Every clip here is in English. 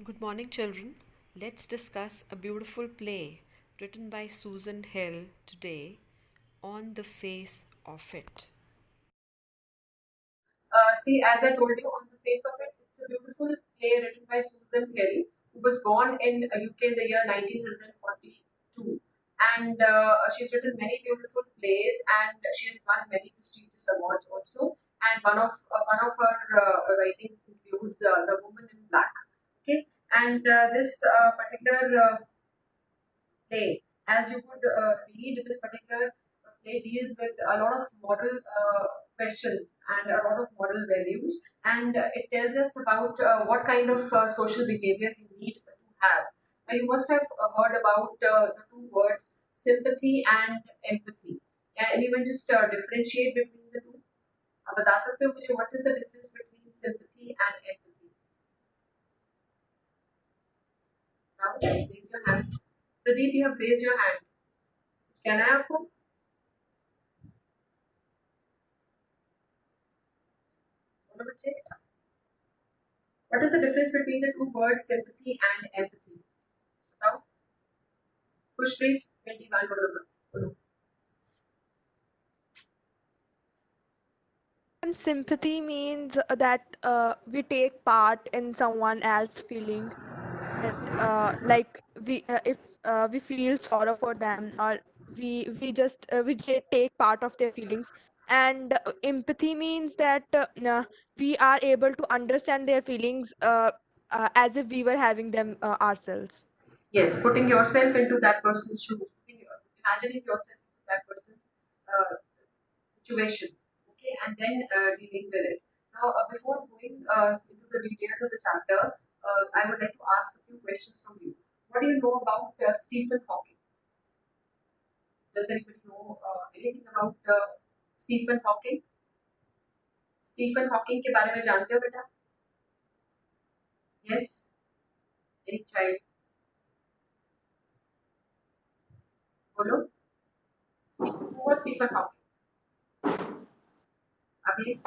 Good morning, children. Let's discuss a beautiful play written by Susan Hill today, On the Face of It. See, as I told you, on the face of it, it's a beautiful play written by Susan Hill, who was born in UK in the year 1942. And she's written many beautiful plays, and she has won many prestigious awards also. And one of her writings includes The Woman in Black. Okay, and this particular play, as you could read, this particular play deals with a lot of moral questions and a lot of moral values, and it tells us about what kind of social behavior we need to have. Now, you must have heard about the two words sympathy and empathy. Can anyone just differentiate between the two? बता सकते हो मुझे what is the difference between sympathy and empathy? Now, raise your hands. Pradeep, you have raised your hand. Can I आपको? बोलो बच्चे. What is the difference between the two words sympathy and empathy? बताओ. Pushpreet, 21 बोलो. And sympathy means that we take part in someone else's feeling, and like if we feel sorrow for them, or we take part of their feelings. And empathy means that we are able to understand their feelings as if we were having them ourselves. Yes, putting yourself into that person's shoes, imagining yourself into that person's uh, situation, okay, and then dealing with it. Now, before going into the details of the chapter, I would like to ask a few questions from you. What do you know about Stephen Hawking? Does anybody know anything about Stephen Hawking? Stephen Hawking के बारे में जानते हो बेटा? Yes, any child? बोलो. Stephen, who was Stephen Hawking? अभी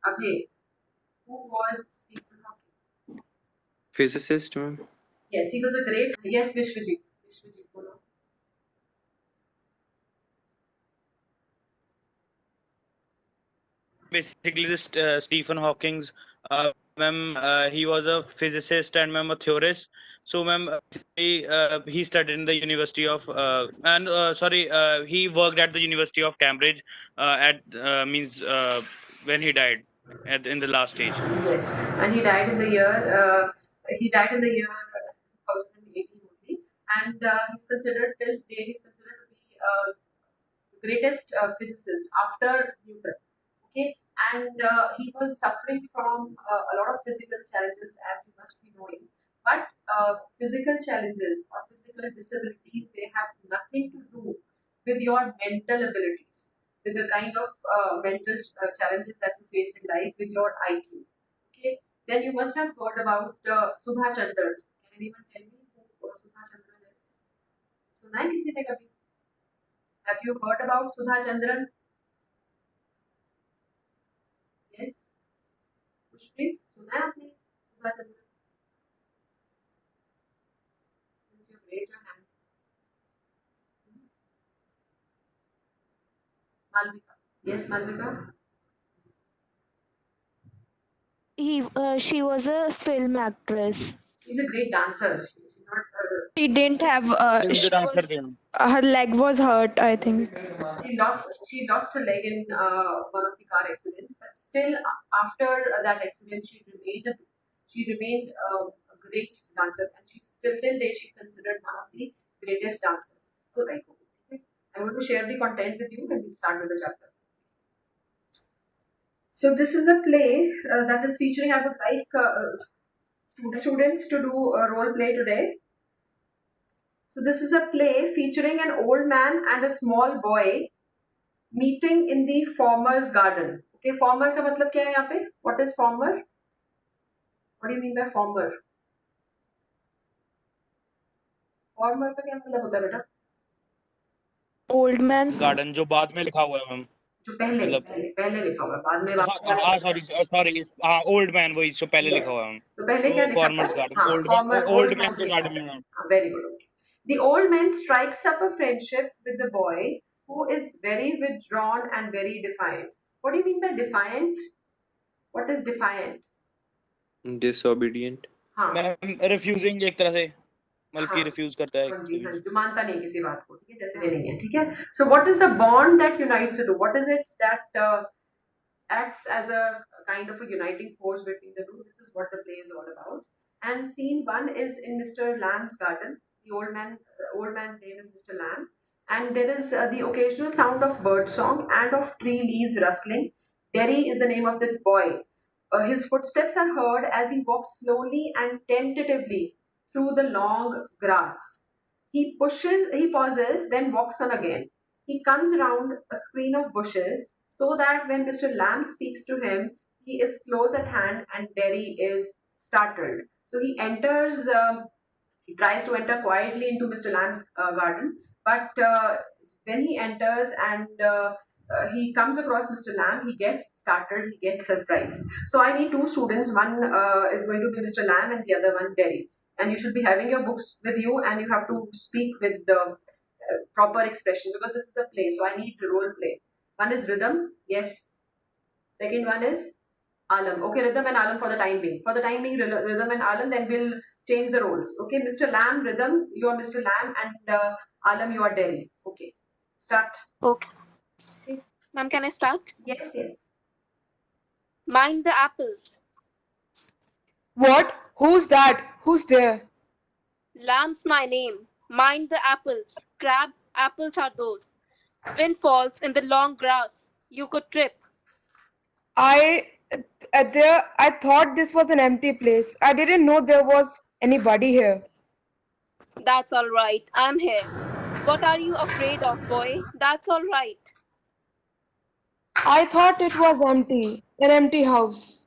अभी who was Stephen Hawking? Physicist, ma'am. Yes, he was a great. Yes, Vishwajit. Vishwajit, बोलो. Basically this Stephen Hawking's ma'am, he was a physicist and ma'am a theorist. So ma'am, he studied in the University of and sorry, he worked at the University of Cambridge at means when he died in the last stage. Yes, and he died in the year. He died in the year 2018 only, and he's considered till date. He's considered to be the greatest physicist after Newton. Okay, and he was suffering from a lot of physical challenges, as you must be knowing. But physical challenges or physical disabilities, they have nothing to do with your mental abilities, with the kind of mental challenges that you face in life, with your IQ. Okay, then you must have heard about Sudha Chandran. Can anyone tell me who Sudha Chandran is? सुना है किसी ने कभी? Have you heard about Sudha Chandran? Yes. पुष्पित, सुना है आपने Sudha Chandran? Since you have raised your hand. Malvika. Yes, Malvika. She was a film actress. She's a great dancer. She's not. She didn't have Film के dancer थे हम. her leg was hurt, I think. She lost her leg in one of the car accidents, but still after that accident, she remained a great dancer, and she's still till date she's considered one of the greatest dancers. So like, okay, I'm going to share the content with you, and we'll start with the chapter. So this is a play that is featuring. I would like students to do a role play today. So this is a play featuring an old man and a small boy meeting in the farmer's garden. Okay, farmer का मतलब क्या है यहाँ पे? What is farmer? What do you mean by farmer? Farmer का क्या मतलब होता है बेटा? Old man. Garden जो बाद में लिखा हुआ है मैम. जो पहले मतलब पहले पहले लिखा हुआ है, बाद में वापस सॉरी ओल्ड मैन वही जो पहले लिखा यस, हुआ है तो पहले क्या वो लिखा था? फॉर्मर्स गार्डन हाँ, farmer old old man man के लिखा गार्डन है। में हाँ, very good. The old man strikes up a friendship with the boy who is very withdrawn and very defiant. What do you mean by defiant? What is defiant? Disobedient. हाँ ma'am refusing एक तरह से मतलब हाँ कि refuse करता है हाँ जी किसी हाँ चीज जी, जो मानता नहीं किसी बात को, ठीक है, जैसे ले नहीं है, ठीक है। So what is the bond that unites the two? What is it that acts as a kind of a uniting force between the two? This is what the play is all about. And scene one is in Mr. Lamb's garden. The old man's name is Mr. Lamb, and there is the occasional sound of bird song and of tree leaves rustling. Derry is the name of the boy. His footsteps are heard as he walks slowly and tentatively through the long grass. He pauses, then walks on again. He comes round a screen of bushes so that when Mr. Lamb speaks to him, he is close at hand and Derry is startled. So he enters, he tries to enter quietly into Mr. Lamb's garden, but when he enters and he comes across Mr. Lamb, he gets startled, he gets surprised. So I need two students. One is going to be Mr. Lamb and the other one Derry. And you should be having your books with you and you have to speak with the proper expression because this is a play. So I need to role play. One is rhythm, yes. Second one is Alam. Okay, rhythm and Alam for the time being. For the time being, rhythm and Alam, then we'll change the roles. Okay, Mr. Lamb, rhythm, you are Mr. Lamb, and Alam, you are Delhi. Okay, start. Okay. Okay. Ma'am, can I start? Yes, yes. Mind the apples. What? Who's that? Who's there? Lamb's my name. Mind the apples. Crab, apples are those. Wind falls in the long grass. You could trip. I I thought this was an empty place. I didn't know there was anybody here. That's all right. I'm here. What are you afraid of, boy? That's all right. I thought it was empty, an empty house.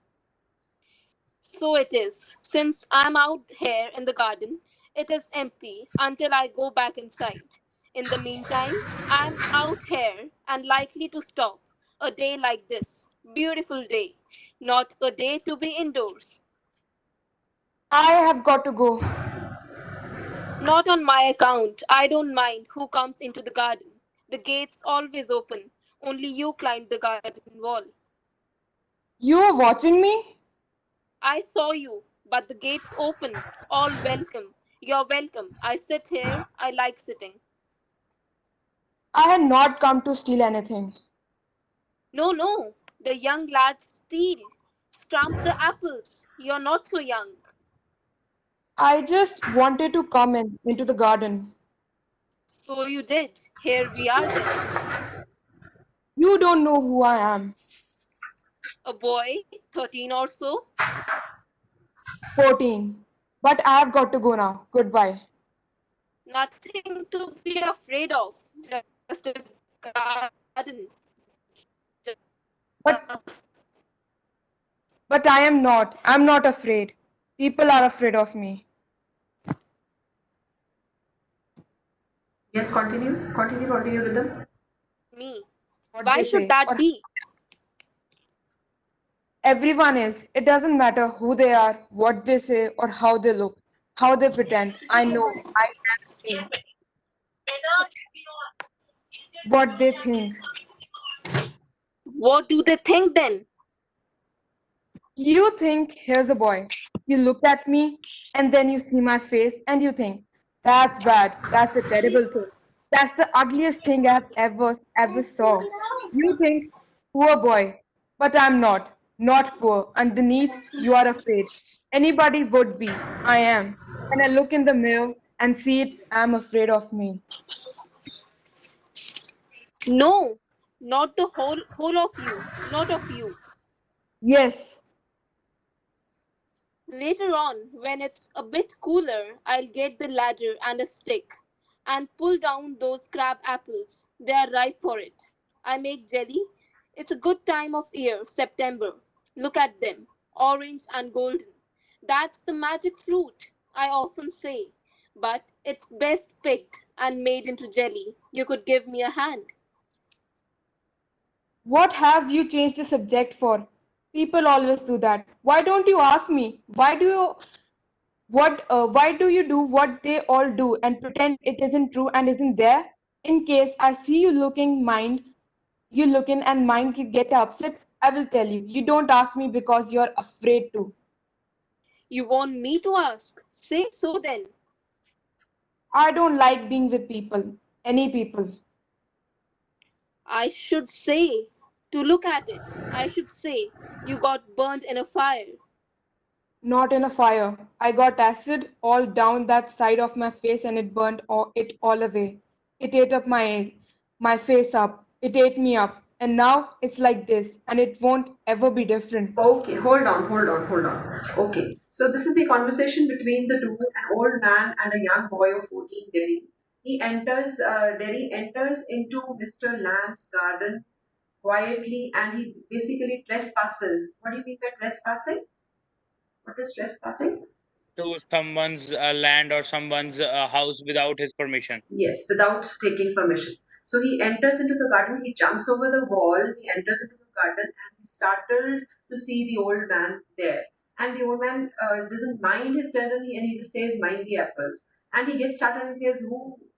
So it is. Since I'm out here in the garden, it is empty until I go back inside. In the meantime, I'm out here and likely to stop. A day like this. Beautiful day. Not a day to be indoors. I have got to go. Not on my account. I don't mind who comes into the garden. The gate's always open. Only you climbed the garden wall. You are watching me? I saw you, but the gate's open. All welcome. You're welcome. I sit here. I like sitting. I had not come to steal anything. No, no. The young lads steal. Scrump the apples. You're not so young. I just wanted to come into the garden. So you did. Here we are then. You don't know who I am. A boy, 13 or so. 14. But I have got to go now. Goodbye. Nothing to be afraid of. Just a garden. But but I am not. I'm not afraid. People are afraid of me. Yes, continue. Continue, rhythm. Me. What Why they should say. that Or be? everyone is. It doesn't matter who they are, what they say, or how they look, how they pretend. I know. I am me. What they think. What do they think then? You think, here's a boy. You look at me, and then you see my face, and you think, that's bad. That's a terrible thing. That's the ugliest thing I've ever saw. You think, poor boy. But I'm not. Not poor. Underneath, you are afraid. Anybody would be. I am. When I look in the mirror and see it, I'm afraid of me. No, not the whole of you, not of you. Yes, Later on, when it's a bit cooler, I'll get the ladder and a stick and pull down those crab apples. They are ripe for it. I make jelly. It's a good time of year, September. Look at them, orange and golden. That's the magic fruit, I often say. But it's best picked and made into jelly. You could give me a hand. What have you changed the subject for? People always do that. Why don't you ask me? Why do you do what they all do and pretend it isn't true and isn't there? In case I see you looking and mind you get upset, I will tell you. You don't ask me because you're afraid to. You want me to ask? Say so then. I don't like being with people. Any people. I should say, to look at it, I should say, you got burnt in a fire. Not in a fire. I got acid all down that side of my face and it burnt it all away. It ate up my face up. It ate me up. And now it's like this and it won't ever be different. Okay, hold on. Okay, so this is the conversation between the two, an old man and a young boy of 14, Derry. Derry enters into Mr. Lamb's garden quietly and he basically trespasses. What do you mean by trespassing? What is trespassing? To someone's land or someone's house without his permission. Yes, without taking permission. So he enters into the garden, he jumps over the wall, he enters into the garden, and he's startled to see the old man there. And the old man doesn't mind his cousin, and he just says, "Mind the apples." And he gets started and he says,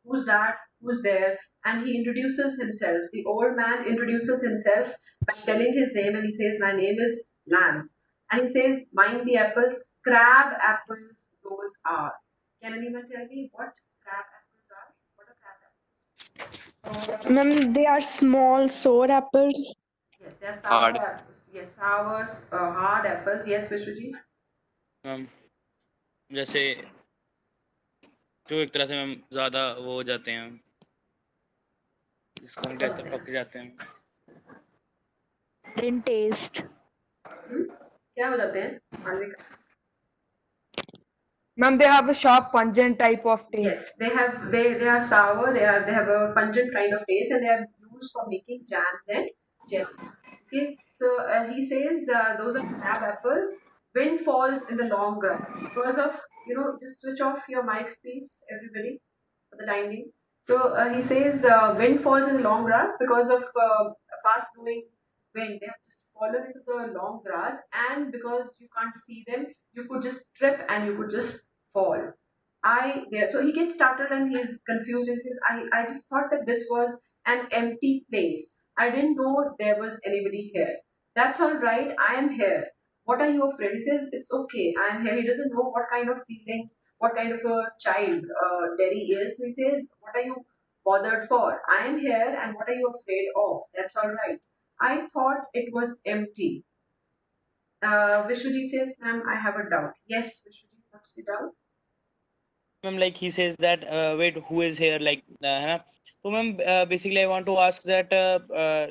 "Who's that? Who's there?" And he introduces himself. The old man introduces himself by telling his name, and he says, "My name is Lamb." And he says, "Mind the apples, crab apples, those are." Can anyone tell me what crab apples are? What are crab apples? Ma'am, they are small sour apples. Yes, they are sour Hard. apples. Yes, sour, hard apples. Yes, Vishwajit. Ma'am जैसे जो एक तरह से ma'am ज्यादा वो हो जाते हैं जिसको हम कहते हैं पक जाते हैं In taste. क्या हो जाते हैं? Malvika? Ma'am, they have a sharp, pungent type of Yes, taste. they are sour. They have a pungent kind of taste, and they are used for making jams and jellies. Okay, so he says those are crab apples. Wind falls in the long grass because of just switch off your mics, please, everybody, for the time being. So he says wind falls in the long grass because of a fast moving wind. They have just fallen into the long grass, and because you can't see them, you could just trip and you could just fall. So he gets started and he's confused. He says, I just thought that this was an empty place. I didn't know there was anybody here. That's all right. I am here. What are you afraid? He says, it's okay. I am here. He doesn't know what kind of feelings, what kind of a child Derry is. He says, what are you bothered for? I am here and what are you afraid of? That's all right. I thought it was empty. Vishwajit says, ma'am, I have a doubt. Yes, Vishwajit, what's the doubt? Ma'am like he says that wait who is here like है ना तो ma'am basically I want to ask that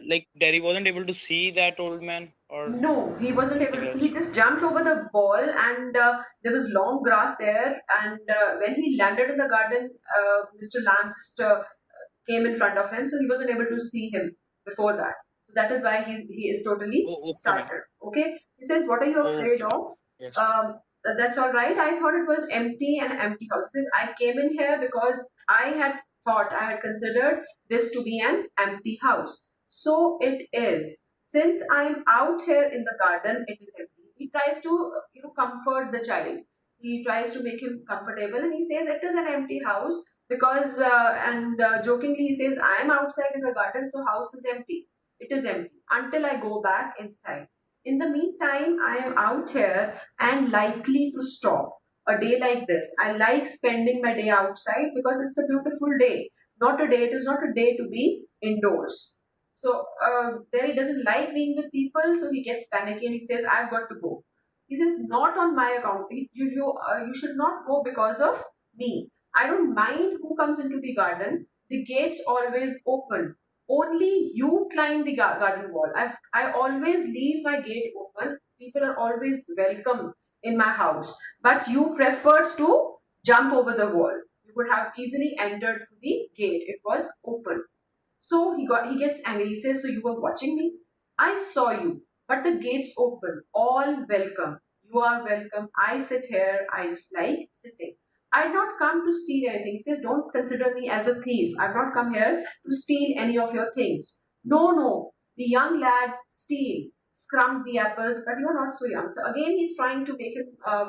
like Derry wasn't able to see that old man or No, he wasn't able to see. He just jumped over the wall, and there was long grass there. And when he landed in the garden, Mr. Lamb just came in front of him, so he wasn't able to see him before that. So that is why he is totally okay ma'am. startled. Okay, he says, "What are you afraid Okay. of?" Yes. That's all right. I thought it was empty, an empty house. He says, "I came in here because I had considered this to be an empty house. So it is. Since I'm out here in the garden, it is empty." He tries to, comfort the child. He tries to make him comfortable, and he says it is an empty house because, jokingly he says, "I am outside in the garden, so house is empty. It is empty until I go back inside. In the meantime, I am out here and likely to stop a day like this. I like spending my day outside because it's a beautiful day. It is not a day to be indoors." So there he doesn't like being with people, so he gets panicky and he says, "I've got to go." He says, "Not on my account. You should not go because of me. I don't mind who comes into the garden. The gate's always open. Only you climb the garden wall. I always leave my gate open. People are always welcome in my house. But you preferred to jump over the wall. You could have easily entered through the gate. It was open." So he gets angry. He says, "So you were watching me? I saw you, but the gate's open. All welcome. You are welcome. I sit here. I just like sitting. I've not come to steal anything." He says, "Don't consider me as a thief. I've not come here to steal any of your things. No, no. The young lads steal, scrum the apples, but you're not so young. So again, he's trying to make him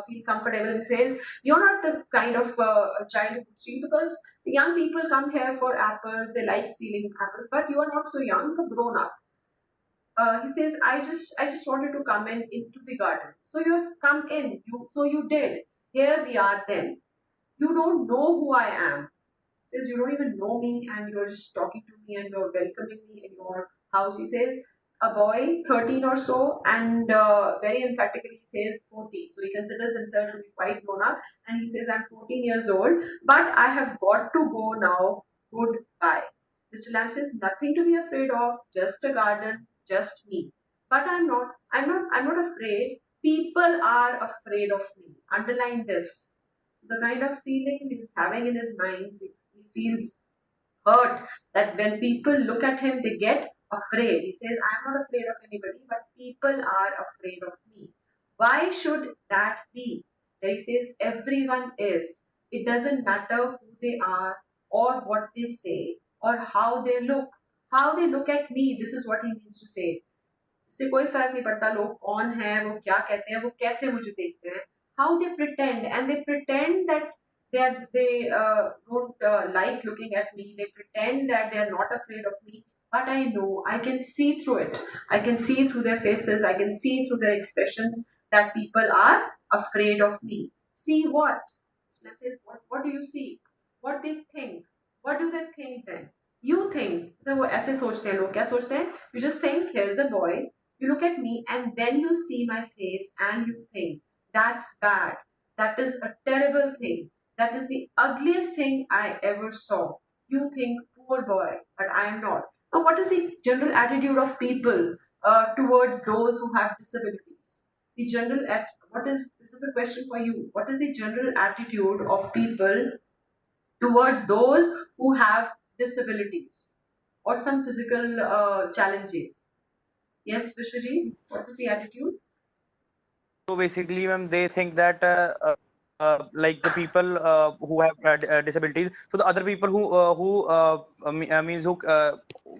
feel comfortable. He says, you're not the kind of child who would steal, because the young people come here for apples, they like stealing apples, but you are not so young, you're grown up. He says, I just wanted to come into the garden. So you have come in. So you did. Here we are then. You don't know who I am. He says, you don't even know me, and you're just talking to me, and you're welcoming me in your house. He says, a boy, 13 or so, and very emphatically he says 14. So he considers himself to be quite grown up, and he says, I'm 14 years old, but I have got to go now. Goodbye. Mr. Lamb says, nothing to be afraid of, just a garden, just me. But I'm not afraid. People are afraid of me. Underline this. The kind of feelings he's having in his mind, he feels hurt that when people look at him, they get afraid. He says, I'm not afraid of anybody, but people are afraid of me. Why should that be? Then he says, everyone is. It doesn't matter who they are or what they say or how they look. How they look at me, this is what he means to say. इससे कोई फर्क नहीं पड़ता लोग कौन हैं, वो क्या कहते हैं, वो कैसे मुझे देखते हैं. How they pretend, and they pretend that they don't like looking at me. They pretend that they are not afraid of me. But I know, I can see through it. I can see through their faces. I can see through their expressions that people are afraid of me. See what? What do you see? What they think? What do they think then? You think. तो वो ऐसे सोचते हैं लोग. क्या सोचते हैं? You just think, here's a boy. You look at me and then you see my face and you think, that's bad. That is a terrible thing. That is the ugliest thing I ever saw. You think, poor boy, but I am not. Now, what is the general attitude of people towards those who have disabilities? The general this is a question for you. What is the general attitude of people towards those who have disabilities or some physical challenges? Yes, Vishwaji, what is the attitude? So basically, ma'am, they think that like the people who have disabilities, so the other people means who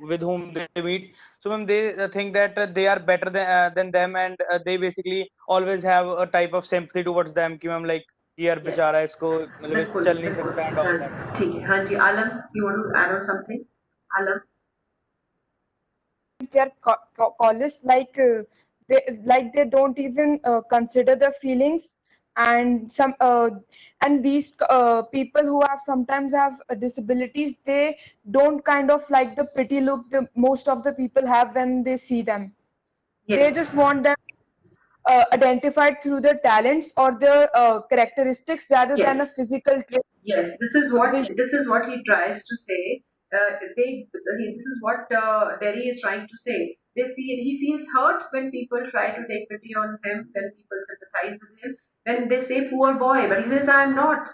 with whom they meet, so ma'am, they think that they are better than them, and they basically always have a type of sympathy towards them. कि ma'am, like यार Yes. बेचारा इसको मतलब बिल्कुल चल नहीं बिल्कुल सकता and all that. हाँ, ठीक है. हाँ जी, आलम, you want to add on something? Alam. They're callous, they don't even consider their feelings, and these people who have sometimes have disabilities, they don't kind of like the pretty look the most of the people have when they see them. Yes. They just want them identified through their talents or their characteristics rather than a Yes. physical trait. Yes, this is what he tries to say. This is what Derry is trying to say. He feels hurt when people try to take pity on him, when people sympathize with him, when they say poor boy, but he says I am not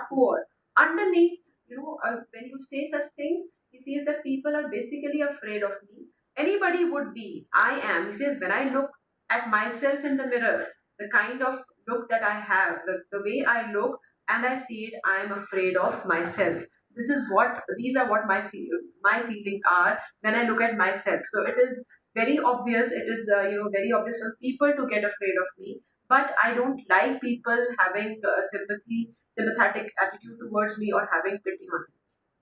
poor. Underneath, when you say such things, he feels that people are basically afraid of me. Anybody would be. I am. He says when I look at myself in the mirror, the kind of look that I have, the way I look, and I see it, I am afraid of myself. These are what my feelings are when I look at myself. So it is very obvious. It is very obvious for people to get afraid of me. But I don't like people having sympathetic attitude towards me or having pity on me.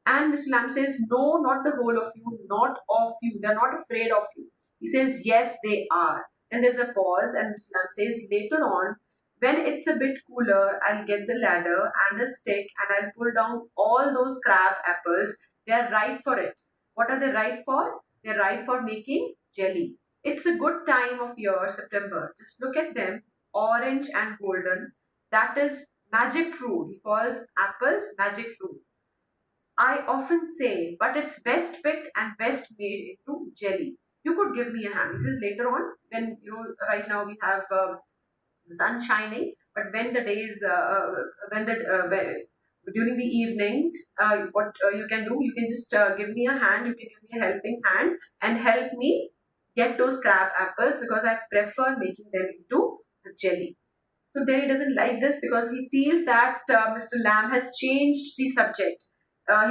And Mr. Lamb says, no, not the whole of you, not of you. They're not afraid of you. He says, yes, they are. Then there's a pause, and Mr. Lamb says, later on, when it's a bit cooler, I'll get the ladder and a stick and I'll pull down all those crab apples. They're ripe for it. What are they ripe for? They're ripe for making jelly. It's a good time of year, September. Just look at them, orange and golden. That is magic fruit. He calls apples magic fruit. I often say, but it's best picked and best made into jelly. You could give me a hand. He says later on, when right now we have the sun shining, but when the days, during the evening, what you can do, you can just give me a hand. You can give me a helping hand and help me get those crab apples because I prefer making them into a jelly. So Derry doesn't like this because he feels that Mr. Lamb has changed the subject.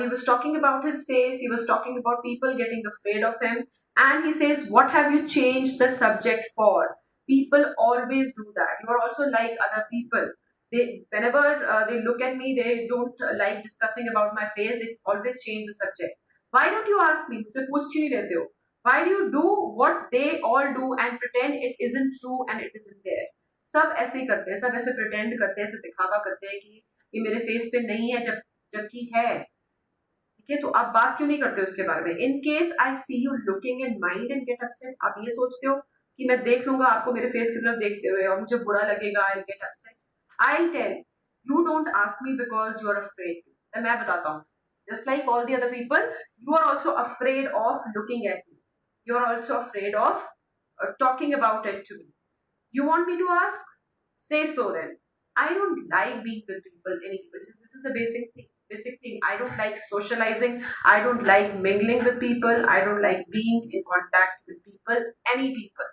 He was talking about his face, he was talking about people getting afraid of him, and he says, what have you changed the subject for? People always do that. You are also like other people. They, whenever they look at me, they don't like discussing about my face, they always change the subject. Why don't you ask me? मुझसे पूछ क्यों नहीं लेते हो? Why do you do what they all do and pretend it isn't true and it isn't there? सब ऐसे ही करते हैं, सब ऐसे pretend करते हैं, ऐसे दिखावा करते हैं कि ये मेरे फेस पे नहीं है, जबकि है। ठीक है, तो आप बात क्यों नहीं करते उसके बारे में? In case I see you looking in mind and get upset, आप ये सोचते हो कि मैं देख लूंगा आपको मेरे फेस की तरफ देखते हुए और मुझे बुरा लगेगा, I get upset. I tell you don't ask me because you are afraid. मैं बताता हूँ, just like all the other people, you are also afraid of looking at me. You are also afraid of talking about it to me. You want me to ask? Say so then. I don't like being with people anyway. This is the basic thing. Basic thing. I don't like socializing. I don't like mingling with people. I don't like being in contact with people, any people.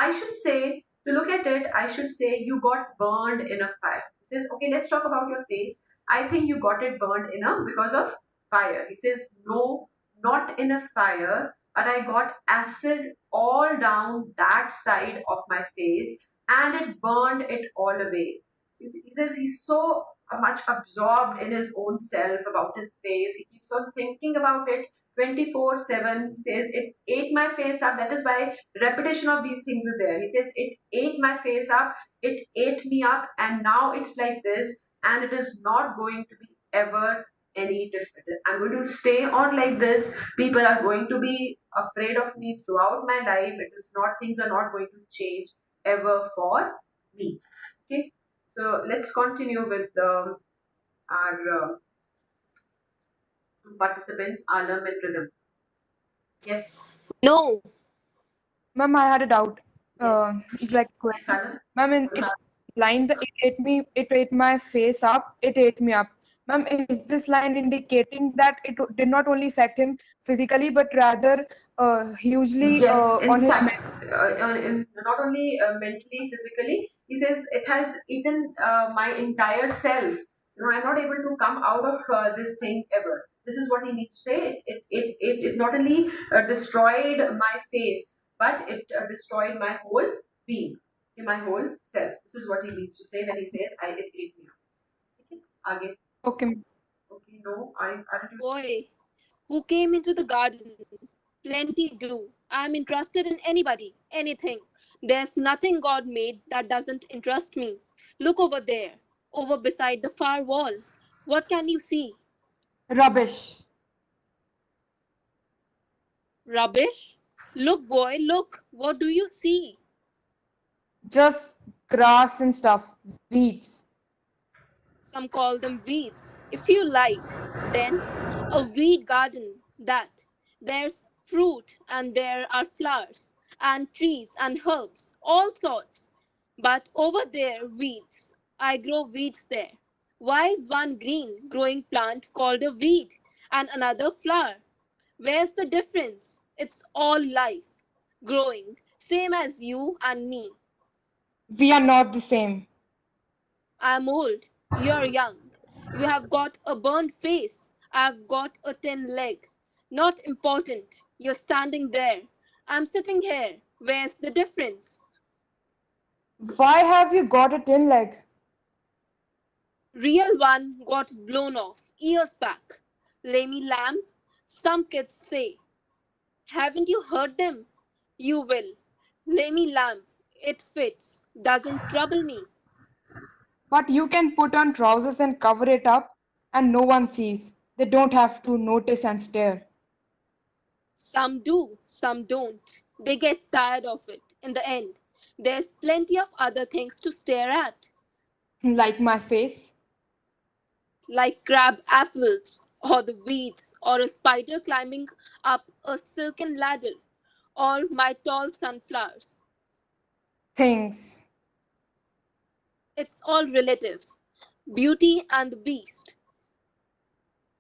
I should say, to look at it, I should say you got burned in a fire. He says, okay, let's talk about your face. I think you got it burned in a because of fire. He says, no, not in a fire, but I got acid all down that side of my face and it burned it all away. He says he's so much absorbed in his own self about his face. He keeps on thinking about it 24/7. He says it ate my face up. That is why repetition of these things is there. He says it ate my face up, it ate me up, and now it's like this, and it is not going to be ever any different. I'm going to stay on like this. People are going to be afraid of me throughout my life. It is not, things are not going to change ever for me. Okay, so let's continue with our participants, Alam and Rhythm. Yes. No. Ma'am, I had a doubt. Yes. Like Yes, question. Alam. Ma'am, in line, it ate my face up, it ate me up. Ma'am, is this line indicating that it did not only affect him physically, but rather hugely Yes, in on his fact, not only mentally, physically, he says it has eaten my entire self. You know, I'm not able to come out of this thing ever. This is what he needs to say. It not only destroyed my face, but it destroyed my whole being, okay, my whole self. This is what he needs to say when he says, it ate me up. Okay, again. Okay. Okay, no, aren't you? Boy, who came into the garden? Plenty do. I'm interested in anybody, anything. There's nothing God made that doesn't interest me. Look over there, over beside the far wall. What can you see? Rubbish. Rubbish? Look, boy, look. What do you see? Just grass and stuff. Weeds. Some call them weeds. If you like, then a weed garden, that. There's fruit and there are flowers and trees and herbs, all sorts. But over there, weeds. I grow weeds there. Why is one green growing plant called a weed and another flower? Where's the difference? It's all life, growing, same as you and me. We are not the same. I'm old, you're young. You have got a burned face, I've got a thin leg. Not important, you're standing there. I'm sitting here. Where's the difference? Why have you got a tin leg? Real one got blown off years back. Lemmy lamb, some kids say. Haven't you heard them? You will. Lemmy lamb, it fits, doesn't trouble me. But you can put on trousers and cover it up, and no one sees. They don't have to notice and stare. Some do, some don't. They get tired of it in the end. There's plenty of other things to stare at, Like my face. like crab apples, or the weeds, or a spider climbing up a silken ladder, or my tall sunflowers. Things. It's all relative. Beauty and the Beast.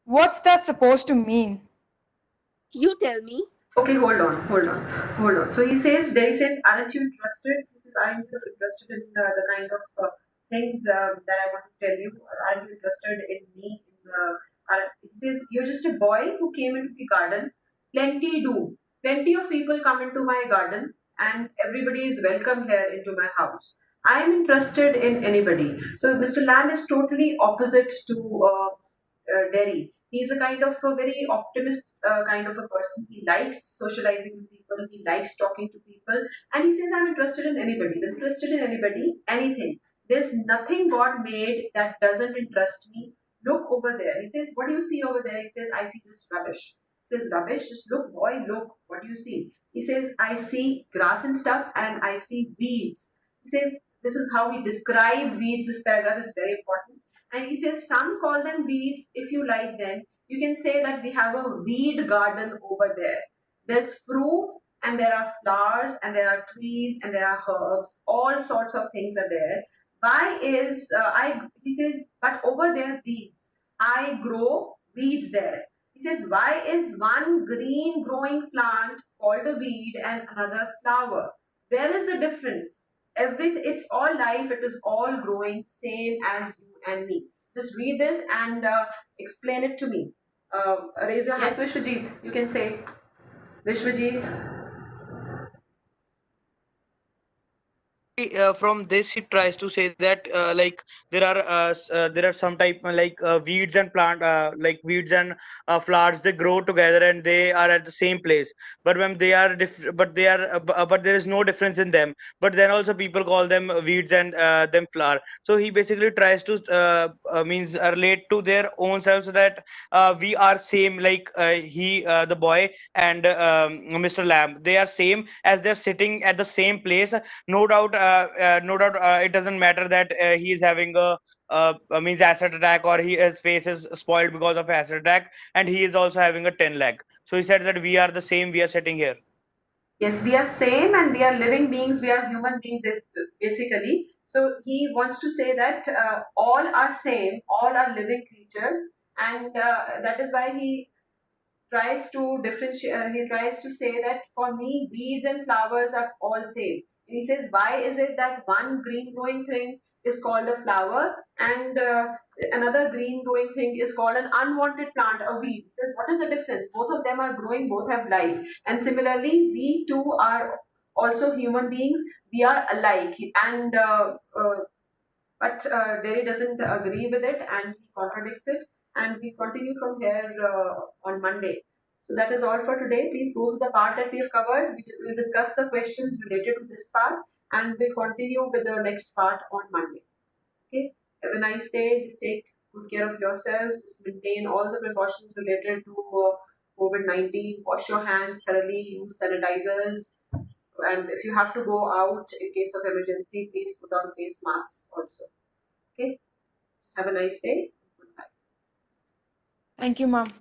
What's that supposed to mean? You tell me. Okay, hold on. So he says, aren't you interested? He says, aren't you interested in the kind of things that I want to tell you? Aren't you interested in me? He He says, "You're just a boy who came into the garden. Plenty do. Plenty of people come into my garden, and everybody is welcome here into my house. I am interested in anybody." So Mr. Lamb is totally opposite to Derry. He's a kind of a very optimist kind of a person. He likes socializing with people. He likes talking to people, and he says, "I'm interested in anybody. Interested in anybody, anything. There's nothing God made that doesn't interest me. Look over there." He says, "What do you see over there?" He says, "I see this rubbish." He says, "Rubbish? Just look, boy, look. What do you see?" He says, "I see grass and stuff, and I see weeds." He says, this is how we describe weeds. This paragraph is very important. And he says, "Some call them weeds. If you like, then you can say that we have a weed garden over there. There's fruit, and there are flowers, and there are trees, and there are herbs. All sorts of things are there. Why is he says, but over there weeds. I grow weeds there." He says, "Why is one green growing plant called a weed and another flower? Where is the difference? Everything, it's all life, it is all growing, same as you and me." Just read this and explain it to me. Raise your hand. Yes, Vishwajit, you can say. Vishwajit. From this he tries to say that like there are some type weeds and plant weeds and flowers, they grow together and they are at the same place, but when they are but there is no difference in them, but then also people call them weeds and them flower. So he basically tries to means relate to their own selves, that we are same, like he the boy and Mr. Lamb, they are same as they're sitting at the same place. No doubt, it doesn't matter that he is having a means acid attack, or his face is spoiled because of acid attack, and he is also having a 10 lakh. So he said that we are the same, we are sitting here. Yes, we are same and we are living beings, we are human beings basically. So he wants to say that all are same, all are living creatures, and that is why he tries to differentiate, he tries to say that for me, weeds and flowers are all same. And he says, why is it that one green growing thing is called a flower and another green growing thing is called an unwanted plant, a weed? He says, what is the difference? Both of them are growing, both have life. And similarly, we too are also human beings. We are alike. And but Derry doesn't agree with it and he contradicts it. And we continue from here on Monday. So that is all for today. Please go to the part that we have covered. We'll discuss the questions related to this part and we'll continue with the next part on Monday. Okay. Have a nice day. Just take good care of yourself. Just maintain all the precautions related to COVID-19. Wash your hands thoroughly. Use sanitizers. And if you have to go out in case of emergency, please put on face masks also. Okay. Have a nice day. Goodbye. Thank you, ma'am.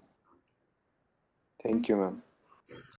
Thank you, ma'am.